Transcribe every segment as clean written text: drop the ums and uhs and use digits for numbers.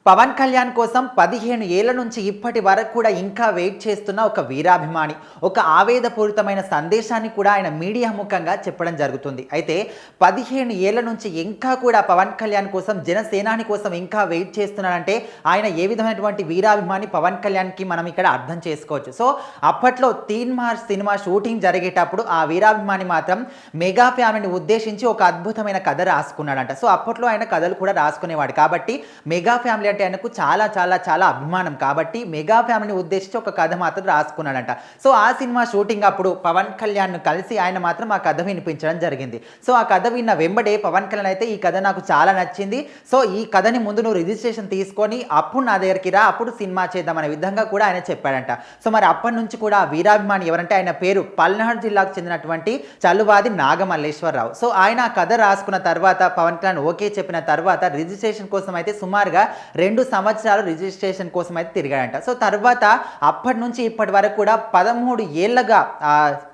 పవన్ కళ్యాణ్ కోసం 15 ఏళ్ల నుంచి ఇప్పటి వరకు కూడా ఇంకా వెయిట్ చేస్తున్న ఒక వీరాభిమాని ఒక ఆవేదపూరితమైన సందేశాన్ని కూడా ఆయన మీడియా ముఖంగా చెప్పడం జరుగుతుంది. అయితే 15 ఏళ్ల నుంచి ఇంకా కూడా పవన్ కళ్యాణ్ కోసం జనసేనాని కోసం ఇంకా వెయిట్ చేస్తున్నాడంటే ఆయన ఏ విధమైనటువంటి వీరాభిమాని పవన్ కళ్యాణ్కి మనం ఇక్కడ అర్థం చేసుకోవచ్చు. సో అప్పట్లో తీన్ మార్చ్ సినిమా షూటింగ్ జరిగేటప్పుడు ఆ వీరాభిమాని మాత్రం మెగా ఫ్యామిలీని ఉద్దేశించి ఒక అద్భుతమైన కథ రాసుకున్నాడంట. సో అప్పట్లో ఆయన కథలు కూడా రాసుకునేవాడు కాబట్టి మెగా ఫ్యామిలీ అంటే ఆయనకు చాలా చాలా చాలా అభిమానం కాబట్టి మెగా ఫ్యామిలీని ఉద్దేశించి ఒక కథ మాత్రం రాసుకున్నాడంట. సో ఆ సినిమా షూటింగ్ అప్పుడు పవన్ కళ్యాణ్ను కలిసి ఆయన మాత్రం ఆ కథ వినిపించడం జరిగింది. సో ఆ కథ విన్న వెంబడే పవన్ కళ్యాణ్ అయితే ఈ కథ నాకు చాలా నచ్చింది, సో ఈ కథని ముందు నువ్వు రిజిస్ట్రేషన్ తీసుకొని అప్పుడు నా దగ్గరికి రా, అప్పుడు సినిమా చేద్దాం అనే విధంగా కూడా ఆయన చెప్పాడంట. సో మరి అప్పటి నుంచి కూడా వీరాభిమాని ఎవరంటే ఆయన పేరు పల్నాడు జిల్లాకు చెందినటువంటి చల్లువాది నాగమల్లేశ్వరరావు. సో ఆయన ఆ కథ రాసుకున్న తర్వాత పవన్ కళ్యాణ్ ఓకే చెప్పిన తర్వాత రిజిస్ట్రేషన్ కోసం అయితే సుమారుగా 2 సంవత్సరాలు రిజిస్ట్రేషన్ కోసం అయితే తిరిగాడంట. సో తర్వాత అప్పటి నుంచి ఇప్పటి వరకు కూడా 13 ఏళ్ళగా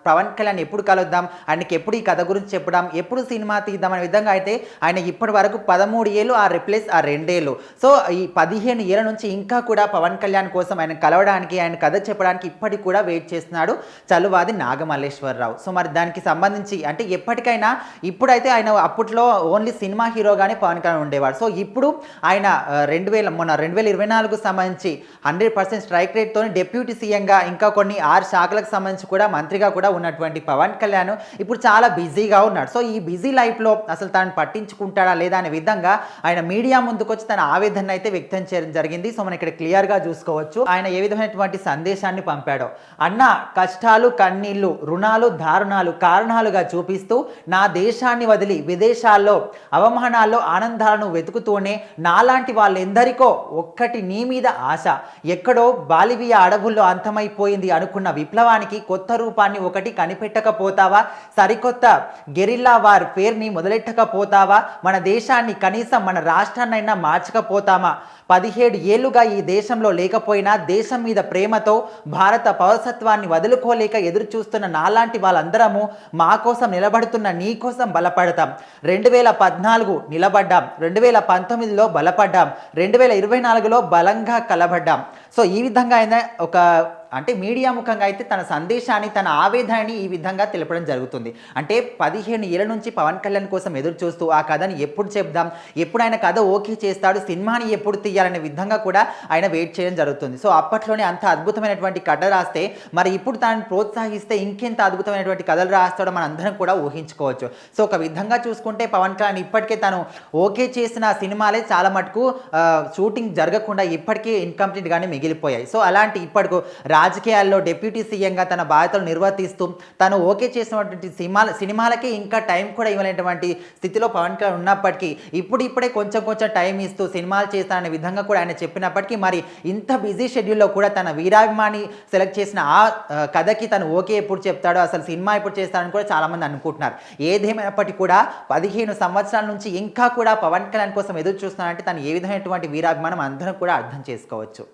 పవన్ కళ్యాణ్ ఎప్పుడు కలుద్దాం, ఆయనకి ఎప్పుడు ఈ కథ గురించి చెప్పడం, ఎప్పుడు సినిమా తీద్దాం అనే విధంగా అయితే ఆయన ఇప్పటి వరకు 13 ఏళ్ళు ఆ రిప్లేస్ ఆ 2 ఏళ్ళు. సో ఈ 15 ఏళ్ళ నుంచి ఇంకా కూడా పవన్ కళ్యాణ్ కోసం ఆయన కలవడానికి ఆయన కథ చెప్పడానికి ఇప్పటికి కూడా వెయిట్ చేస్తున్నాడు చల్లువాది నాగమల్లేశ్వరరావు. సో మరి దానికి సంబంధించి అంటే ఎప్పటికైనా ఇప్పుడైతే ఆయన అప్పట్లో ఓన్లీ సినిమా హీరోగానే పవన్ కళ్యాణ్ ఉండేవాడు. సో ఇప్పుడు ఆయన 2024కు సంబంధించి 100% స్ట్రైక్ రేట్తో డిప్యూటీ సీఎంగా ఇంకా కొన్ని 6 శాఖలకు సంబంధించి కూడా మంత్రిగా కూడా ఉన్నటువంటి పవన్ కళ్యాణ్ ఇప్పుడు చాలా బిజీగా ఉన్నాడు. సో ఈ బిజీ లైఫ్లో అసలు తాను పట్టించుకుంటాడా లేదా అనే విధంగా ఆయన మీడియా ముందుకు వచ్చి తన ఆవేదన అయితే వ్యక్తం చేయడం జరిగింది. సో మనం ఇక్కడ క్లియర్గా చూసుకోవచ్చు ఆయన ఏ విధమైనటువంటి సందేశాన్ని పంపాడో. అన్న, కష్టాలు కన్నీళ్లు రుణాలు దారుణాలు కారణాలుగా చూపిస్తూ నా దేశాన్ని వదిలి విదేశాల్లో అవమానాల్లో ఆనందాలను వెతుకుతూనే నాలాంటి వాళ్ళెందరికో ఒక్కటి నీ మీద ఆశ, ఎక్కడో బాలివియా అడవుల్లో అంతమైపోయింది అనుకున్న విప్లవానికి కొత్త రూపాన్ని ఒకటి కనిపెట్టకపోతావా, సరికొత్త గెరిల్లా వార్ పేరుని మొదలెట్టకపోతావా, మన దేశాన్ని కనీసం మన రాష్ట్రాన్నైనా మార్చకపోతామా, 17 ఏళ్లుగా ఈ దేశంలో లేకపోయినా దేశం మీద ప్రేమతో భారత పౌరసత్వాన్ని వదులుకోలేక ఎదురు చూస్తున్న నాలాంటి వాళ్ళందరము మా కోసం నిలబడుతున్న నీ కోసం బలపడతాం. 2014 నిలబడ్డాం, 2019లో బలపడ్డాం, 2024లో బలంగా కలబడ్డాం. సో ఈ విధంగా ఆయన ఒక అంటే మీడియా ముఖంగా అయితే తన సందేశాన్ని తన ఆవేదనని ఈ విధంగా తెలపడం జరుగుతుంది. అంటే 15 ఏళ్ల నుంచి పవన్ కళ్యాణ్ కోసం ఎదురు చూస్తూ ఆ కథని ఎప్పుడు చెప్దాం, ఎప్పుడు ఆయన కథ ఓకే చేస్తాడు, సినిమాని ఎప్పుడు తీయాలనే విధంగా కూడా ఆయన వెయిట్ చేయడం జరుగుతుంది. సో అప్పట్లోనే అంత అద్భుతమైనటువంటి కథ రాస్తే మరి ఇప్పుడు తాను ప్రోత్సహిస్తే ఇంకెంత అద్భుతమైనటువంటి కథలు రాస్తాడో మన అందరం కూడా ఊహించుకోవచ్చు. సో ఒక విధంగా చూసుకుంటే పవన్ కళ్యాణ్ ఇప్పటికే తను ఓకే చేసిన సినిమాలే చాలా మటుకు షూటింగ్ జరగకుండా ఇప్పటికీ ఇన్కంప్లీట్గానే మిగిలిపోయాయి. సో అలాంటి ఇప్పటికు రాజకీయాల్లో డిప్యూటీ సీఎంగా తన బాధ్యతలు నిర్వర్తిస్తూ తను ఓకే చేసినటువంటి సినిమాలకే ఇంకా టైం కూడా ఇవ్వలేనటువంటి స్థితిలో పవన్ కళ్యాణ్ ఉన్నప్పటికీ ఇప్పుడే కొంచెం టైం ఇస్తూ సినిమాలు చేస్తాననే విధంగా కూడా ఆయన చెప్పినప్పటికీ మరి ఇంత బిజీ షెడ్యూల్లో కూడా తన వీరాభిమాని సెలెక్ట్ చేసిన ఆ కథకి తను ఓకే ఎప్పుడు చెప్తాడో, అసలు సినిమా ఎప్పుడు చేస్తాడని కూడా చాలామంది అనుకుంటున్నారు. ఏదేమైనప్పటికీ కూడా 15 సంవత్సరాల నుంచి ఇంకా కూడా పవన్ కళ్యాణ్ కోసం ఎదురు చూస్తున్నాడంటే తను ఏ విధమైనటువంటి వీరాభిమానం అందరం కూడా అర్థం చేసుకోవచ్చు.